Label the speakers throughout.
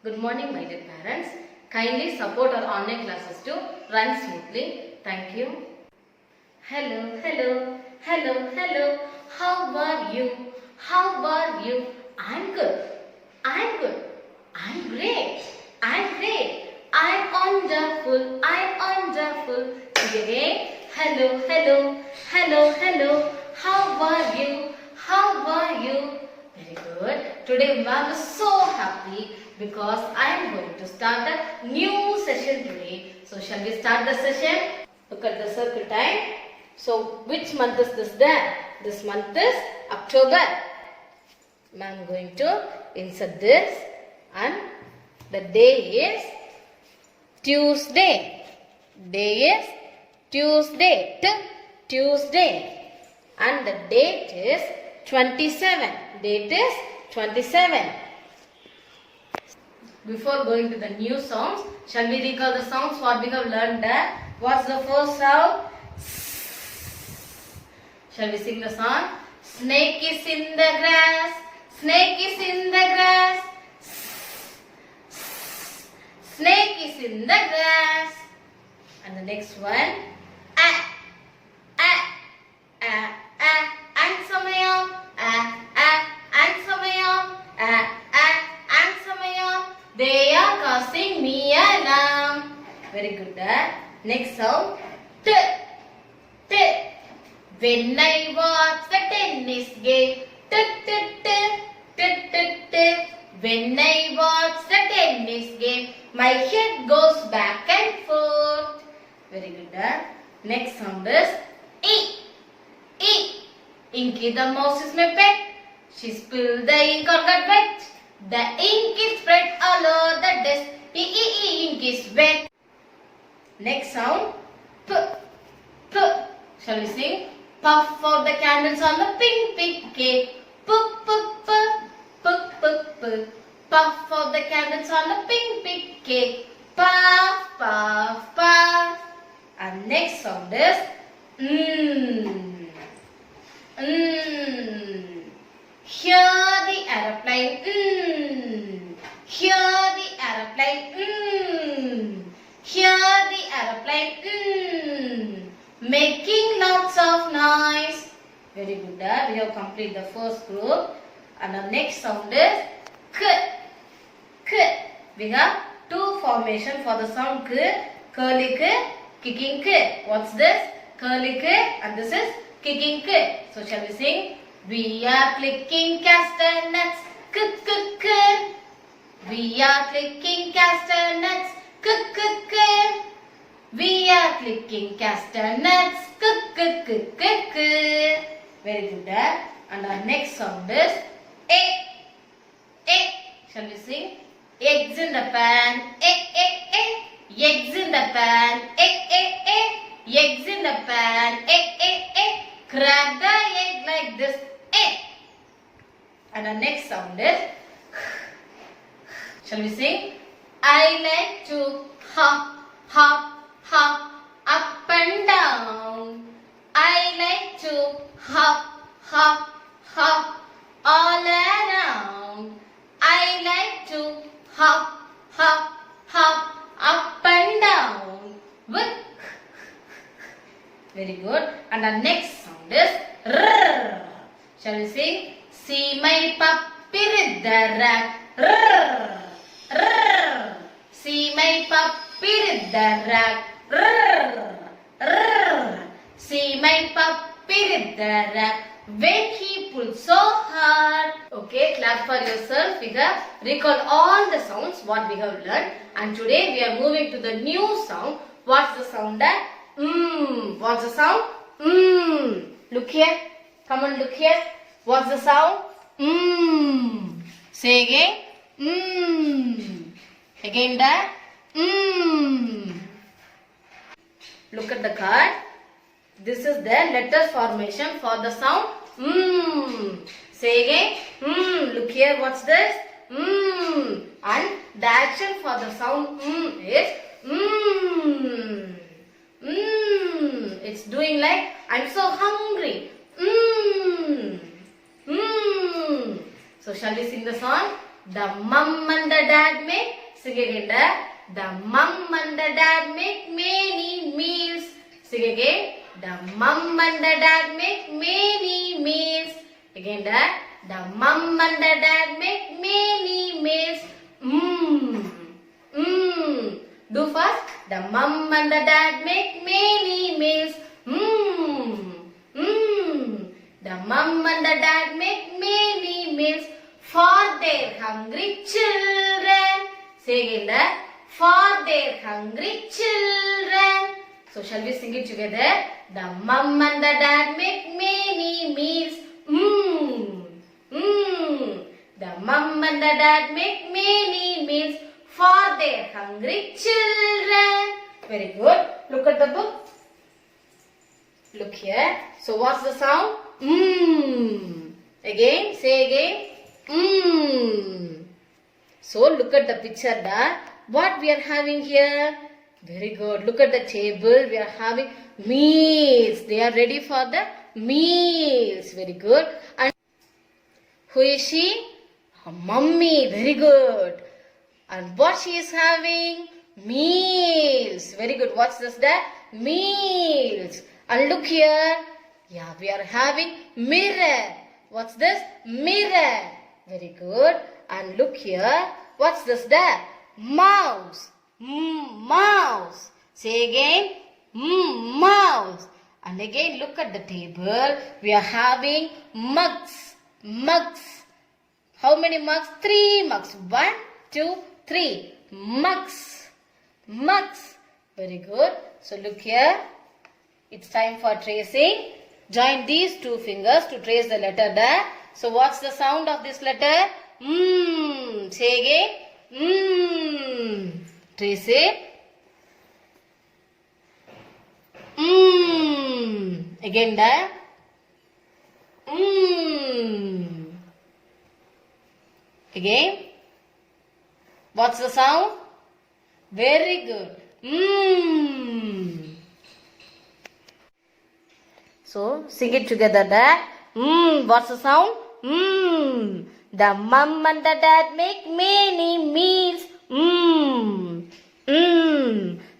Speaker 1: Good morning, my dear parents. Kindly support our online classes to run smoothly. Thank you. Hello, hello, hello, hello. How are you? How are you? I'm good. I'm good. I'm great. I'm great. I'm wonderful. I'm wonderful. Again. Hello, hello, hello, hello. How are you? How are you? Very good. Today ma'am is so happy because I am going to start a new session today. So shall we start the session? Look at the circle time. So which month is this there? This month is October. I am going to insert this and the day is Tuesday. Day is Tuesday. Tuesday. And the date is 27. Date is 27. Before going to the new sounds, shall we recall the sounds what we have learned there? What's the first sound? Shall we sing the song? Snake is in the grass. Snake is in the grass. Snake is in the grass. And the next one. Ansamayam. Ansamayam. Ansamayam. They are causing me alarm. Very good. Next sound. T. T. When I watch the tennis game. T. T. T. T. T. T. When I watch the tennis game, my head goes back and forth. Very good. Next sound is E. E. Inky the mouse is my pet. She spilled the ink or got wet. The ink is spread all over the desk. Ink is wet. Next sound P. P. Shall we sing? Puff out the candles on the pink cake. P. P. P. P. P. P. Puff out the candles on the pink cake. Puff, puff, puff. And next sound is Hear the aeroplane. Hear the aeroplane. Hear the aeroplane. Making lots of noise. Very good. We have completed the first group. And the next sound is K. K. We have two formation for the sound K. Curly K, kicking K. What's this? Curly K and this is kicking K. So shall we sing? We are clicking castanets. K, K, K. We are clicking castanets. K, K, K. We are clicking castanets. K, K, K, K, K. Very good. And our next sound is A. A. Shall we sing? Eggs in the pan. Eggs in the pan. Eggs in the pan. Crack the egg like this. And our next sound is shall we sing? I like to hop, hop, hop up and down. I like to hop, hop, hop all around. I like to hop, hop, hop up and down. With very good. And our next sound is rrr. Shall we sing? See my puppy with the rack. Rrr, rrr. See my puppy with the rack. Rrr, rrr. See my puppy with the rack. When he pulls so hard. Okay, clap for yourself. We have recalled all the sounds what we have learned. And today we are moving to the new sound. What's the sound that? What's the sound? Look here. Come on, look here. What's the sound? Say again. Again that. Look at the card. This is the letter formation for the sound. Say again. Look here. What's this? And the action for the sound is It's doing like I'm so hungry. So shall we sing the song? The mum and the dad dad make. Sing again. The mum and the dad make many meals. Sing again. The mum and the dad make many meals. Again the mum and the dad make many meals. Do first. The mum and the dad make many meals. The mum and the dad make many meals for their hungry children. Say again for their hungry children. So shall we sing it together? The mum and the dad make many meals. The mum and the dad make many meals for their hungry children. Very good. Look at the book. Look here. So what's the sound? Again. Say again. So look at the picture. What we are having here? Very good. Look at the table. We are having meals. They are ready for the meals. Very good. And who is she? Her mummy. Very good. And what she is having? Meals. Very good. What's this? Meals. And look here. Yeah, we are having mirror. What's this? Mirror. Very good. And look here. What's this? Mouse. Mouse. Say again. Mouse. And again look at the table. We are having mugs. Mugs. How many mugs? 3 mugs. 1, 2, 3. Mugs. Mugs. Very good. So look here. It's time for tracing. Join these 2 fingers to trace the letter there. So what's the sound of this letter? Say again. Trace it. Again there. Again. What's the sound? Very good. So sing it together there. What's the sound? The mum and the dad make many meals.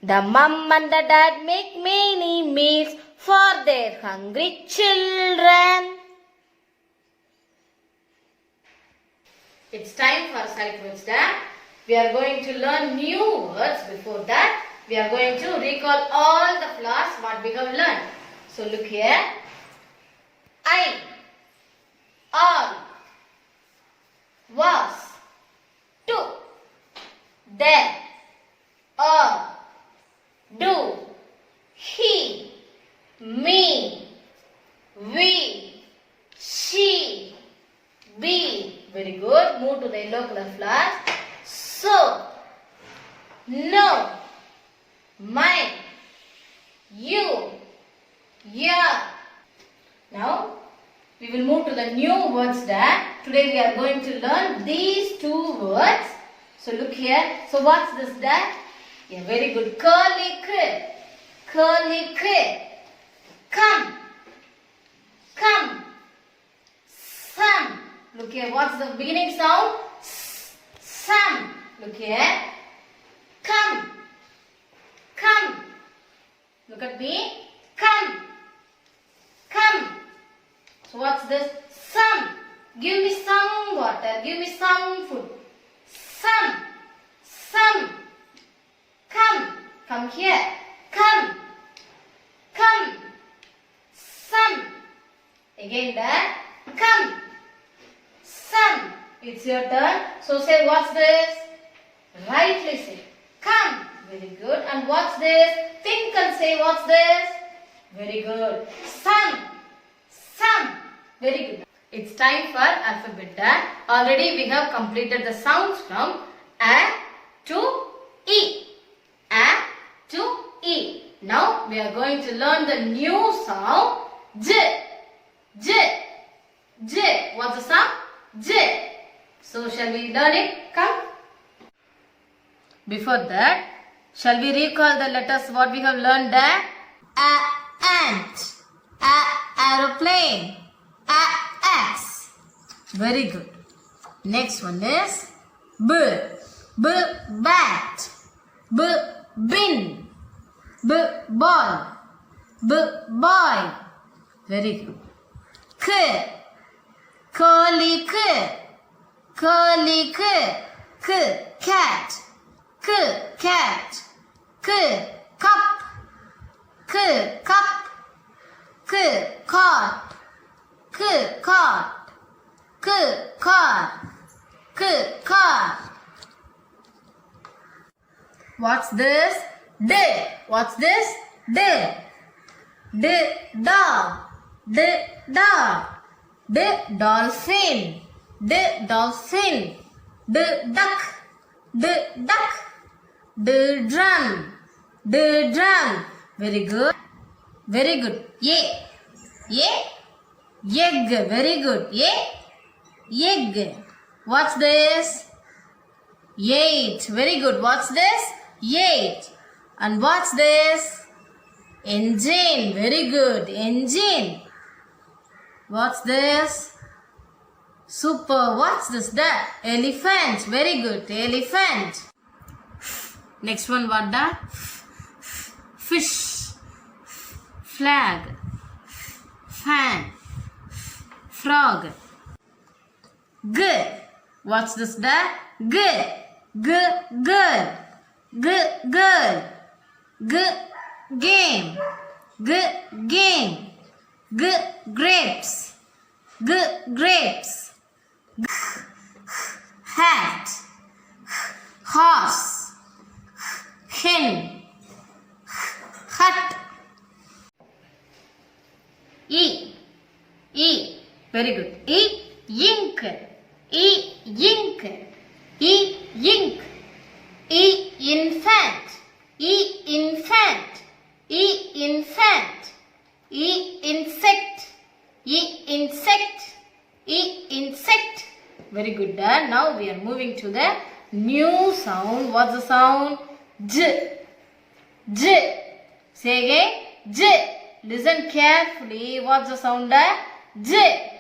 Speaker 1: The mum and the dad make many meals for their hungry children. It's time for sight words. We are going to learn new words. Before that, we are going to recall all the flowers what we have learned. So look here. I, all, was, to, there, all, do, he, me, we, she, be. Very good. Move to the yellow color flowers. So, no, mine, you, your. Now, we will move to the new words there. Today we are going to learn these 2 words. So look here. So what's this there? Yeah, very good. Curly Q. Curly Q. Come. Come. Some. Look here. What's the beginning sound? Some. Look here. Come. Come. Look at me. Come. Come. So what's this? Some. Give me some water. Give me some food. Some. Some. Come. Come here. Come. Come. Some. Again there. Come. Some. It's your turn. So say what's this? Rightly say. Come. Very good. And what's this? Think and say what's this? Very good. Some. Some. Very good. It's time for alphabet. Already we have completed the sounds from A to E. A to E. Now we are going to learn the new sound J. J. J. What's the sound? J. So shall we learn it? Come. Before that, shall we recall the letters what we have learned there? A ant. A aeroplane. A axe. Very good. Next one is B. B bat. B bin. B ball. B boy. Very good. K curly k. Curly k. K cat. K cat. K cup. K cup. K cot. K cot. K cot. K cot. What's this? D. What's this? D. D dog. D dog. D dolphin. D dolphin. D duck. D duck. D drum. D drum. Very good. Very good. A. A. Egg. Very good. A. Egg. What's this? 8. Very good. What's this? 8. And what's this? Engine. Very good. Engine. What's this? Super. What's this? The elephant. Very good. Elephant. Next one, what the? Fish. Flag. Fan. Frog. G. What's this? The G. G. Girl. G. Girl. G. Game. G. Game. G. Grapes. G. Grapes. G. Hat. Horse. Hen. Hut. E. E. Very good. E. Ink. E. Ink. E. Ink. E. Infant. E. Infant. E. Infant. E. Insect. E. Insect. E. Insect. Very good. Now we are moving to the new sound. What's the sound? J. J. Say again. J. Listen carefully. What's the sound? J.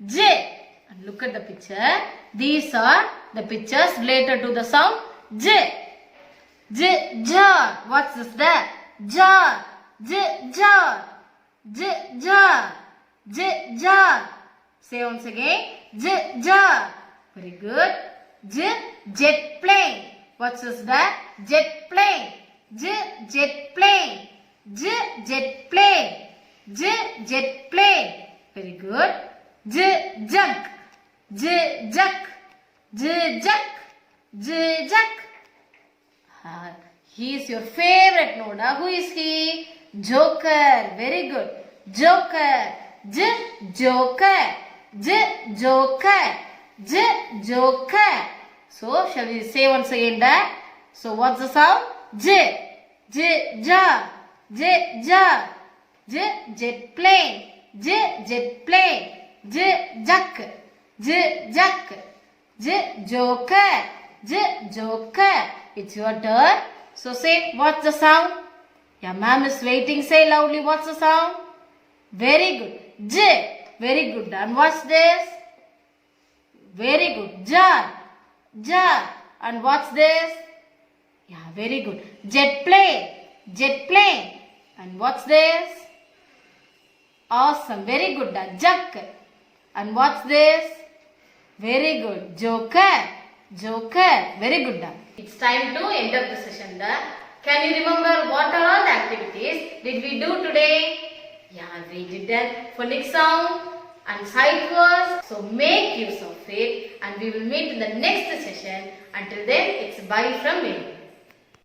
Speaker 1: J. And look at the picture. These are the pictures related to the sound J. J. Jar. What's this? There? Jar. J. Jar. J. Jar. J. Jar. Say once again. J. Jar. Very good. J. Jet plane. What's this? There? Jet plane. J. Jet plane. J. Jet plane. J. Jet plane. Very good. J. Jug. J. Jug. J. Jug. J. Jug. He is your favorite node. Who is he? Joker. Very good. Joker. J. Joker. J. Joker. J. Joker. So, shall we say once again that? So, what's the sound? J. J. Jar. J. Jar. J. Jet plane. J. Jet plane. J. Juck. J. Juck. J. Joker. J. Joker. It's your turn. So say, what's the sound? Your ma'am is waiting. Say loudly, what's the sound? Very good. J. Very good. And what's this? Very good. Jar. Jar. And what's this? Yeah, very good. Jet plane. Jet plane. And what's this? Awesome. Very good. Juck. And what's this? Very good. Joker. Joker. Very good. It's time to end up the session. Can you remember what are all the activities did we do today? Yeah, we did that phonic sound and sight words. So make use of it and we will meet in the next session. Until then, it's bye from me.